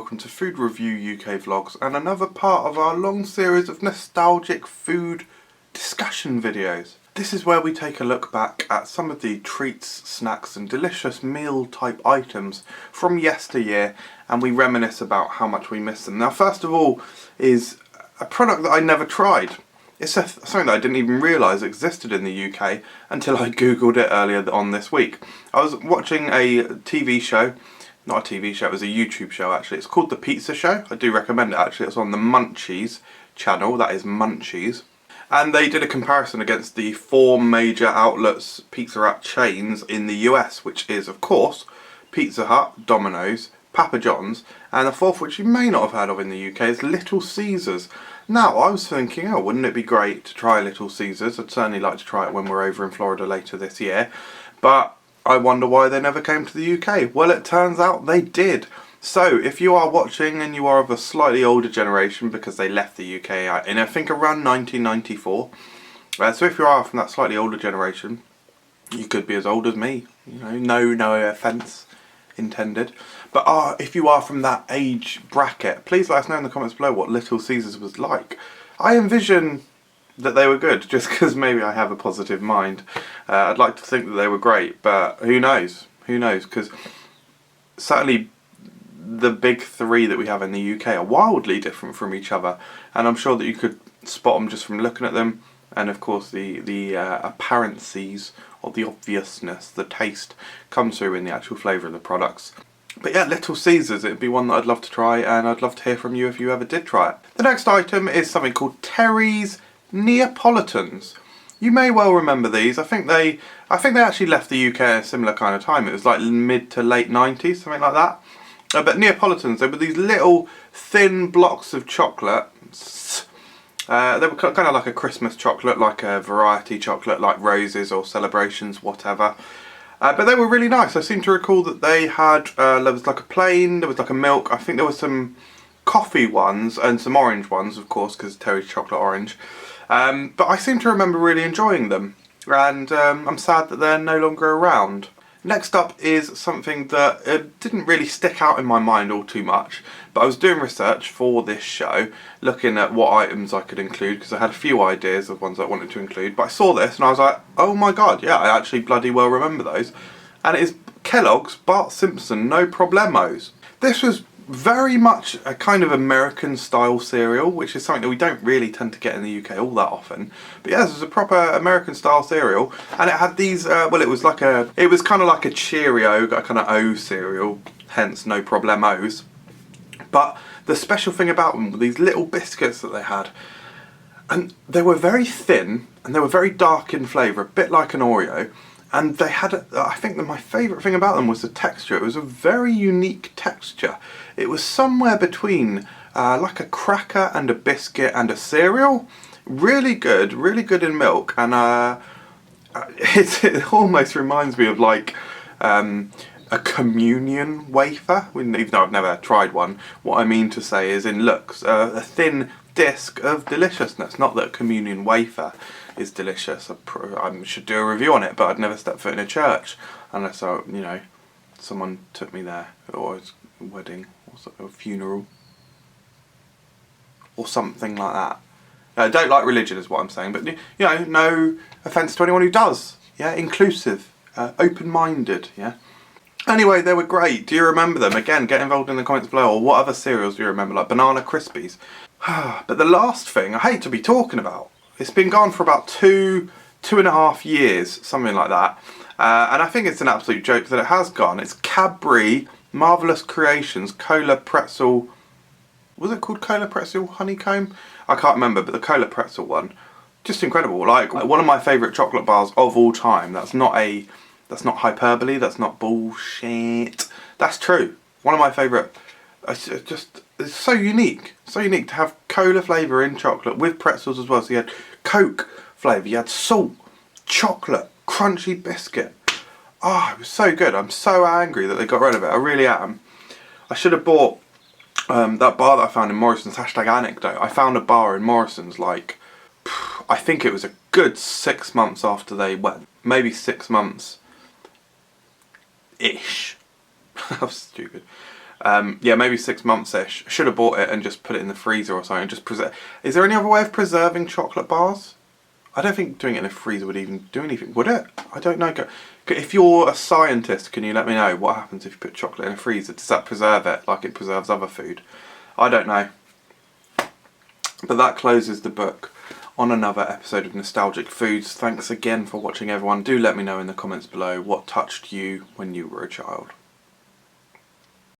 welcome to Food Review UK Vlogs and another part of our long series of nostalgic food discussion videos. This is where we take a look back at some of the treats, snacks and delicious meal type items from yesteryear, and we reminisce about how much we miss them. Now, first of all is a product that I never tried. It's something that I didn't even realise existed in the UK until I googled it earlier on this week. I was watching a TV show. Not a TV show, it was a YouTube show actually. It's called The Pizza Show. I do recommend it actually. It's on the Munchies channel, that is Munchies. And they did a comparison against the 4 major outlets, Pizza Hut chains in the US, which is of course Pizza Hut, Domino's, Papa John's, and the fourth, which you may not have heard of in the UK, is Little Caesars. Now, I was thinking, oh, wouldn't it be great to try Little Caesars? I'd certainly like to try it when we're over in Florida later this year. But I wonder why they never came to the UK. Well, it turns out they did. So, if you are watching and you are of a slightly older generation, because they left the UK in I think around 1994. So if you are from that slightly older generation, you could be as old as me. You know, no offence intended. But if you are from that age bracket, please let us know in the comments below what Little Caesars was like. I envision that they were good, just because maybe I have a positive mind. I'd like to think that they were great, but who knows? Who knows? Because certainly the big 3 that we have in the UK are wildly different from each other, and I'm sure that you could spot them just from looking at them. And of course the apparencies, or the obviousness, the taste comes through in the actual flavour of the products. But yeah, Little Caesars, it'd be one that I'd love to try, and I'd love to hear from you if you ever did try it. The next item is something called Terry's Neapolitans. You may well remember these. I think they actually left the UK at a similar kind of time. It was like mid to late 90s, something like that. But Neapolitans, they were these little thin blocks of chocolate. They were kind of like a Christmas chocolate, like a variety chocolate, like Roses or Celebrations, whatever. But they were really nice. I seem to recall that they had, there was like a plain, there was like a milk, I think there was some coffee ones and some orange ones, of course, because Terry's chocolate orange. But I seem to remember really enjoying them, and I'm sad that they're no longer around. Next up is something that didn't really stick out in my mind all too much, but I was doing research for this show, looking at what items I could include, because I had a few ideas of ones I wanted to include, but I saw this and I was like, oh my god, yeah, I actually bloody well remember those. And it is Kellogg's Bart Simpson No Problemos. This was very much a kind of American style cereal, which is something that we don't really tend to get in the UK all that often. But yeah, this was a proper American style cereal, and it had these, well, it was kind of like a Cheerio, a kind of O cereal, hence No Problemos. But the special thing about them were these little biscuits that they had, and they were very thin and they were very dark in flavour, a bit like an Oreo. And they had, I think that my favourite thing about them was the texture. It was a very unique texture. It was somewhere between like a cracker and a biscuit and a cereal. Really good in milk. And it almost reminds me of like a communion wafer. Even though I've never tried one, what I mean to say is in looks, a thin disc of deliciousness. Not that a communion wafer is delicious. I should do a review on it, but I'd never step foot in a church unless someone took me there, or a wedding, or a funeral, or something like that. I don't like religion is what I'm saying, but no offence to anyone who does. Yeah, inclusive, open-minded. Yeah. Anyway, they were great. Do you remember them? Again, get involved in the comments below. Or what other cereals do you remember, like Banana Krispies? But the last thing I hate to be talking about. It's been gone for about two and a half years, something like that. And I think it's an absolute joke that it has gone. It's Cadbury Marvellous Creations Cola Pretzel. Was it called Cola Pretzel Honeycomb? I can't remember, but the Cola Pretzel one. Just incredible. Like one of my favourite chocolate bars of all time. That's not hyperbole, that's not bullshit. That's true. One of my favourite. It's so unique. So unique to have cola flavour in chocolate with pretzels as well. So you had Coke flavour, you had salt, chocolate, crunchy biscuit. Oh, it was so good. I'm so angry that they got rid of it. I really am. I should have bought that bar that I found in Morrison's, #anecdote. I found a bar in Morrison's like, I think it was a good 6 months after they went. Maybe 6 months-ish. That was stupid. Yeah, maybe 6 months-ish. Should have bought it and just put it in the freezer or something. Just preserve. Is there any other way of preserving chocolate bars? I don't think doing it in a freezer would even do anything, would it? I don't know. If you're a scientist, can you let me know what happens if you put chocolate in a freezer? Does that preserve it like it preserves other food? I don't know. But that closes the book on another episode of Nostalgic Foods. Thanks again for watching, everyone. Do let me know in the comments below what touched you when you were a child.